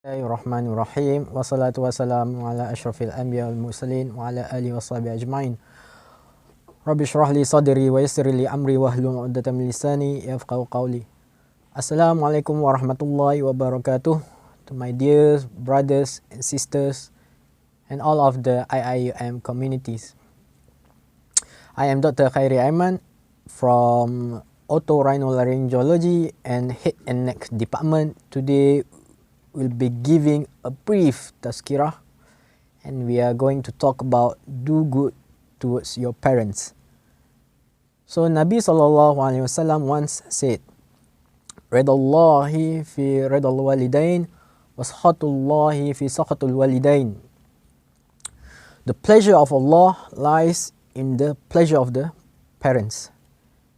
Bismillahirrahmanirrahim. Wassalatu wassalamu ala asyrafil anbiya wal mursalin wa ala alihi washabihi ajma'in. Rabbi shrah li sadri wa yassir li amri wahlul 'uqdatam min lisani yafqahu qawli. Assalamualaikum warahmatullahi wabarakatuh. To my dear brothers and sisters and all of the IIUM communities. I am Dr. Khairi Aiman from Otorhinolaryngology and Head and Neck Department. Today we'll be giving a brief Tazkirah, and we are going to talk about do good towards your parents. So Nabi SAW once said, Ridallahi fi ridal walidain waskhatullahi fi sakhatul walidain. The pleasure of Allah lies in the pleasure of the parents,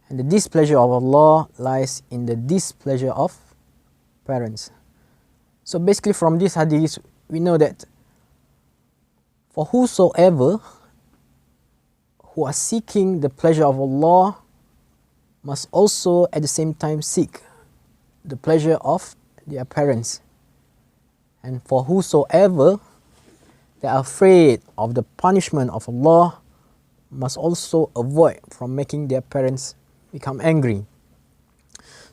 and the displeasure of Allah lies in the displeasure of parents. So basically from this hadith, we know that for whosoever who are seeking the pleasure of Allah must also at the same time seek the pleasure of their parents. And for whosoever they are afraid of the punishment of Allah must also avoid from making their parents become angry.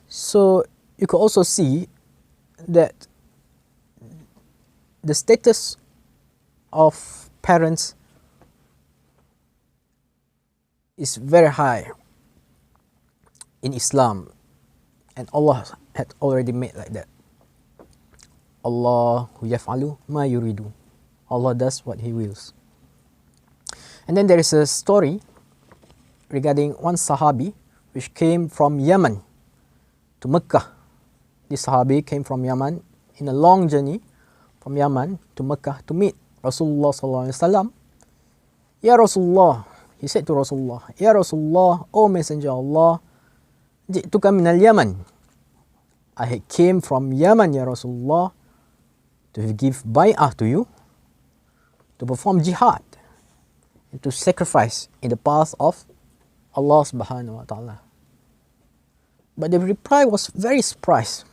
So you could also see that the status of parents is very high in Islam, and Allah had already made like that. Allahu yaf'alu ma yuridu. Allah does what He wills. And then there is a story regarding one Sahabi which came from Yemen to Mecca. This Sahabi came from Yemen in a long journey from Yaman to Mecca to meet Rasulullah SAW. Ya Rasulullah, he said to Rasulullah, Ya Rasulullah, O Messenger of Allah, ji'tuka minal Yaman. I came from Yaman, Ya Rasulullah, to give bay'ah to you, to perform jihad, and to sacrifice in the path of Allah subhanahu wa ta'ala. But the reply was very surprised.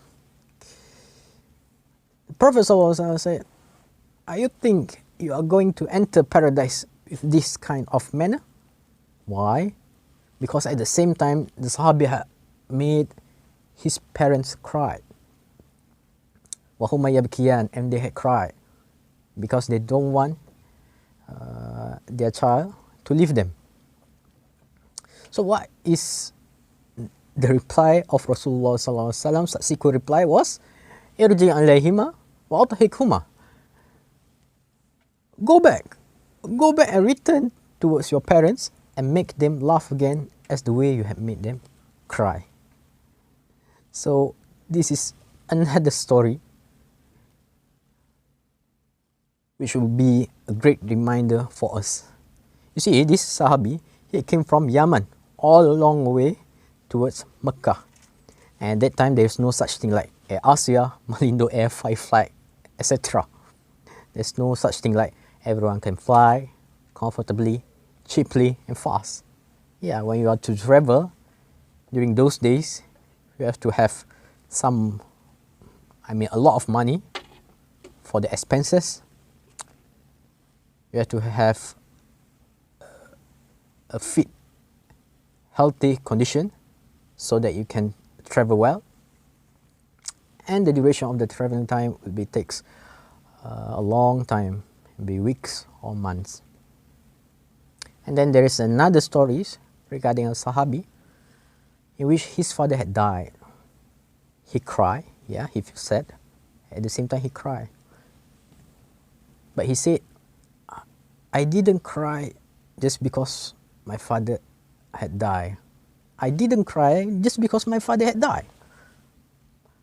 The Prophet ﷺ said, you think you are going to enter paradise with this kind of manner? Why? Because at the same time, the Sahabi had made his parents cry. وَهُمَا يَبْكِيَانِ, and they had cried because they don't want their child to leave them. So what is the reply of Rasulullah ﷺ? Subsequent reply was, Irji alayhima wa athikhuma. Go back and return towards your parents and make them laugh again as the way you have made them cry. So this is another story which will be a great reminder for us. You see, this Sahabi, he came from Yemen all along the way towards Mecca. And at that time, there is no such thing like Air Asia, Malindo Air 5 flight, etc. There's no such thing like everyone can fly comfortably, cheaply, and fast. Yeah, when you are to travel during those days, you have to have a lot of money for the expenses. You have to have a fit, healthy condition so that you can travel well. And the duration of the traveling time will takes a long time, maybe weeks or months. And then there is another story regarding a Sahabi in which his father had died. He cried, yeah, he felt sad. At the same time, he cried. But he said, I didn't cry just because my father had died. I didn't cry just because my father had died.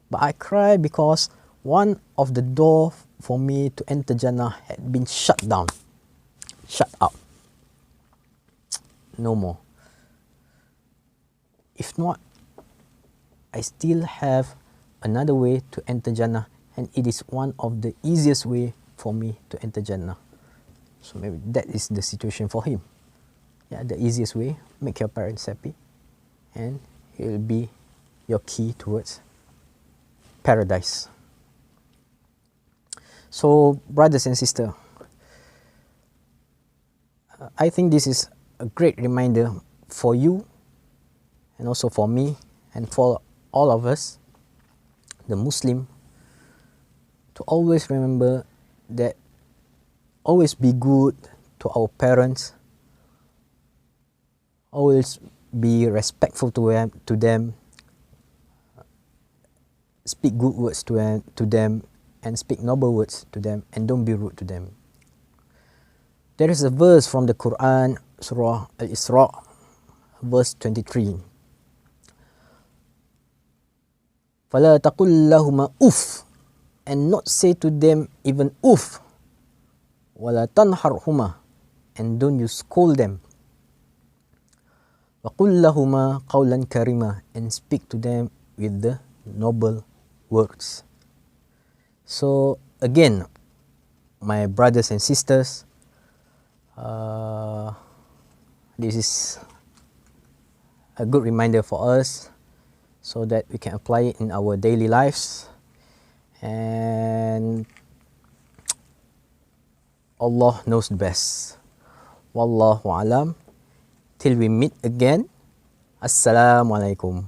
But I cried because one of the doors for me to enter Jannah had been shut down, shut up. No more. If not, I still have another way to enter Jannah, and it is one of the easiest way for me to enter Jannah. So maybe that is the situation for him. Yeah, the easiest way, make your parents happy, and it will be your key towards paradise. So, brothers and sisters, I think this is a great reminder for you and also for me and for all of us, the Muslim, to always remember that always be good to our parents, always be respectful to them, speak good words to them, and speak noble words to them, and don't be rude to them. There is a verse from the Quran, Surah Al-Isra, verse 23. فَلَا تَقُلْ لَهُمَا أُفْ, and not say to them even uff. وَلَا تَنْحَرْهُمَا, and don't you scold them. وَقُلْ لَهُمَا قَوْلًا كَرِيمًا, and speak to them with the noble words. So again, my brothers and sisters, this is a good reminder for us so that we can apply it in our daily lives, and Allah knows best. Wallahu alam. Till we meet again. Assalamu alaikum.